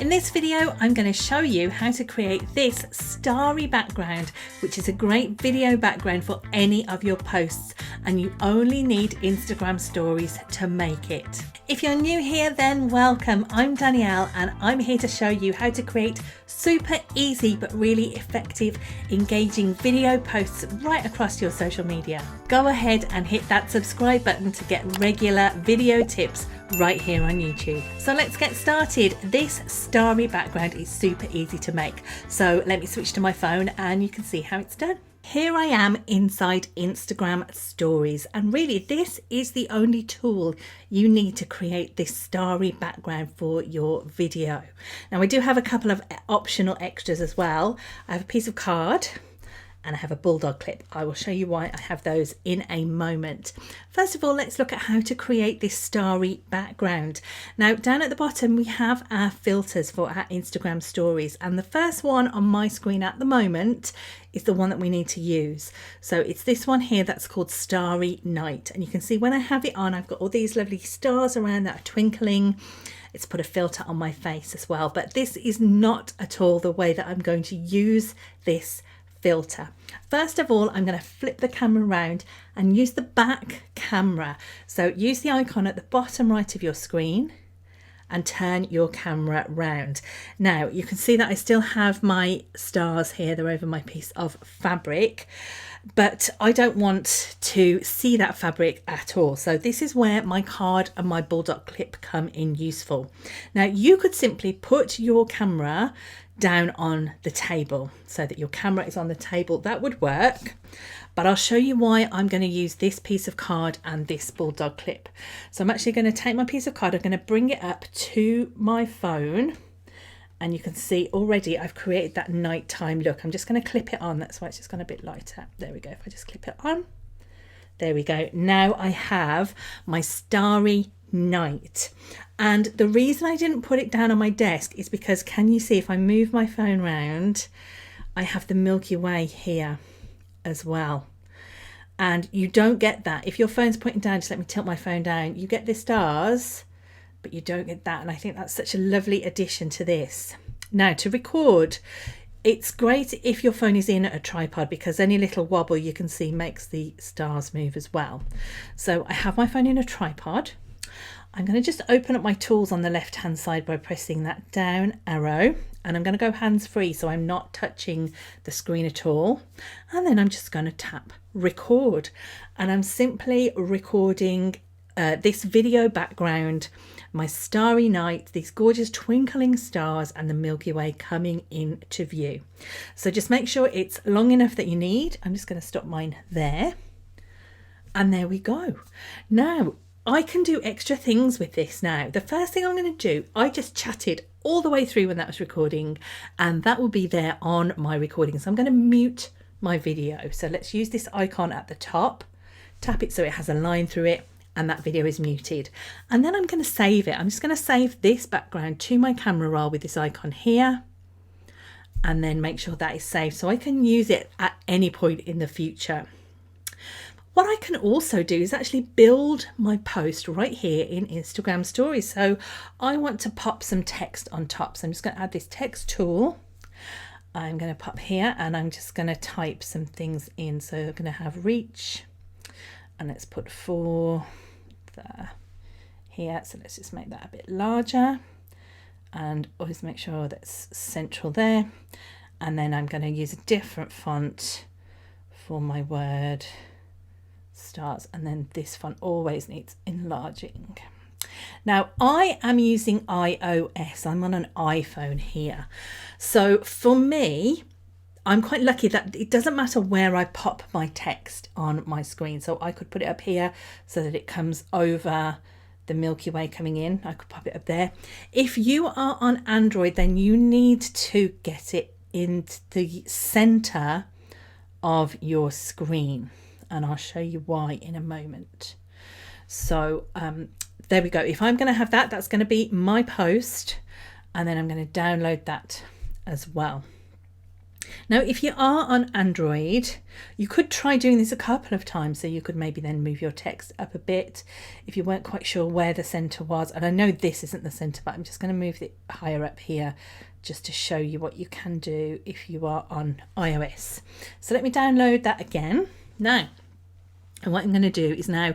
In this video, I'm going to show you how to create this starry background, which is a great video background for any of your posts, and you only need Instagram stories to make it. If you're new here, then welcome. I'm Danielle and I'm here to show you how to create super easy but really effective, engaging video posts right across your social media. Go ahead and hit that subscribe button to get regular video tips right here on YouTube. So let's get started. This starry background is super easy to make. So let me switch to my phone and you can see how it's done. Here I am inside Instagram stories, and really this is the only tool you need to create this starry background for your video. Now I do have a couple of optional extras as well. I have a piece of card and I have a bulldog clip. I will show you why I have those in a moment. First of all, let's look at how to create this starry background. Now down at the bottom we have our filters for our Instagram stories, and the first one on my screen at the moment is the one that we need to use. So it's this one here that's called Starry Night, and you can see when I have it on I've got all these lovely stars around that are twinkling. It's put a filter on my face as well, but this is not at all the way that I'm going to use this filter. First of all, I'm going to flip the camera around and use the back camera. So use the icon at the bottom right of your screen and turn your camera round. Now you can see that I still have my stars here. They're over my piece of fabric, but I don't want to see that fabric at all. So this is where my card and my bulldog clip come in useful. Now you could simply put your camera down on the table so that your camera is on the table. That would work, but I'll show you why I'm going to use this piece of card and this bulldog clip. So I'm actually going to take my piece of card, I'm going to bring it up to my phone, and you can see already I've created that nighttime look. I'm just going to clip it on, that's why it's just gone a bit lighter. There we go. If I just clip it on, there we go. Now I have my starry night, and the reason I didn't put it down on my desk is because, can you see if I move my phone round, I have the Milky Way here as well, and you don't get that if your phone's pointing down. Just let me tilt my phone down. You get the stars, but you don't get that, and I think that's such a lovely addition to this. Now to record, it's great if your phone is in a tripod, because any little wobble you can see makes the stars move as well. So I have my phone in a tripod. I'm going to just open up my tools on the left hand side by pressing that down arrow, and I'm going to go hands free so I'm not touching the screen at all, and then I'm just going to tap record, and I'm simply recording this video background, my starry night, these gorgeous twinkling stars and the Milky Way coming into view. So just make sure it's long enough that you need. I'm just going to stop mine there, and there we go. Now I can do extra things with this now. The first thing I'm going to do, I just chatted all the way through when that was recording, and that will be there on my recording. So I'm going to mute my video. So let's use this icon at the top, tap it so it has a line through it, and that video is muted. And then I'm going to save it. I'm just going to save this background to my camera roll with this icon here, and then make sure that is saved so I can use it at any point in the future. What I can also do is actually build my post right here in Instagram stories. So I want to pop some text on top. So I'm just going to add this text tool. I'm going to pop here and I'm just going to type some things in. So I'm going to have reach, and let's put 4 there here. So let's just make that a bit larger, and always make sure that's central there. And then I'm going to use a different font for my word stars, and then this font always needs enlarging. Now I am using iOS, I'm on an iPhone here, so for me I'm quite lucky that it doesn't matter where I pop my text on my screen. So I could put it up here so that it comes over the Milky Way coming in. I could pop it up there. If you are on Android, then you need to get it into the center of your screen, and I'll show you why in a moment. So there we go. If I'm going to have that, that's going to be my post, and then I'm going to download that as well. Now, if you are on Android, you could try doing this a couple of times. So you could maybe then move your text up a bit if you weren't quite sure where the center was. And I know this isn't the center, but I'm just going to move it higher up here just to show you what you can do if you are on iOS. So let me download that again. Now, and what I'm going to do is now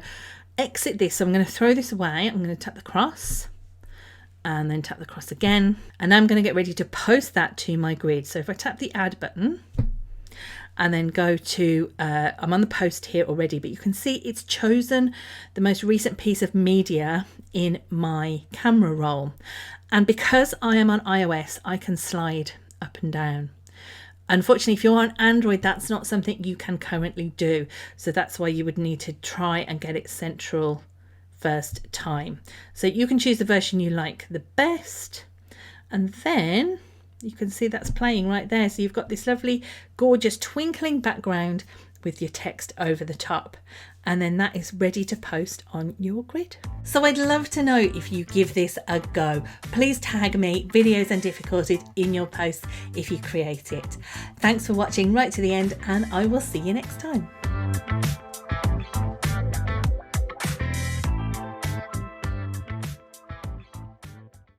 exit this. So I'm going to throw this away. I'm going to tap the cross and then tap the cross again. And I'm going to get ready to post that to my grid. So if I tap the add button and then go to, I'm on the post here already, but you can see it's chosen the most recent piece of media in my camera roll. And because I am on iOS, I can slide up and down. Unfortunately, if you're on Android, that's not something you can currently do. So that's why you would need to try and get it central first time. So you can choose the version you like the best. And then you can see that's playing right there. So you've got this lovely, gorgeous, twinkling background with your text over the top. And then that is ready to post on your grid. So I'd love to know if you give this a go. Please tag me videos and difficulties in your posts if you create it. Thanks for watching right to the end, and I will see you next time.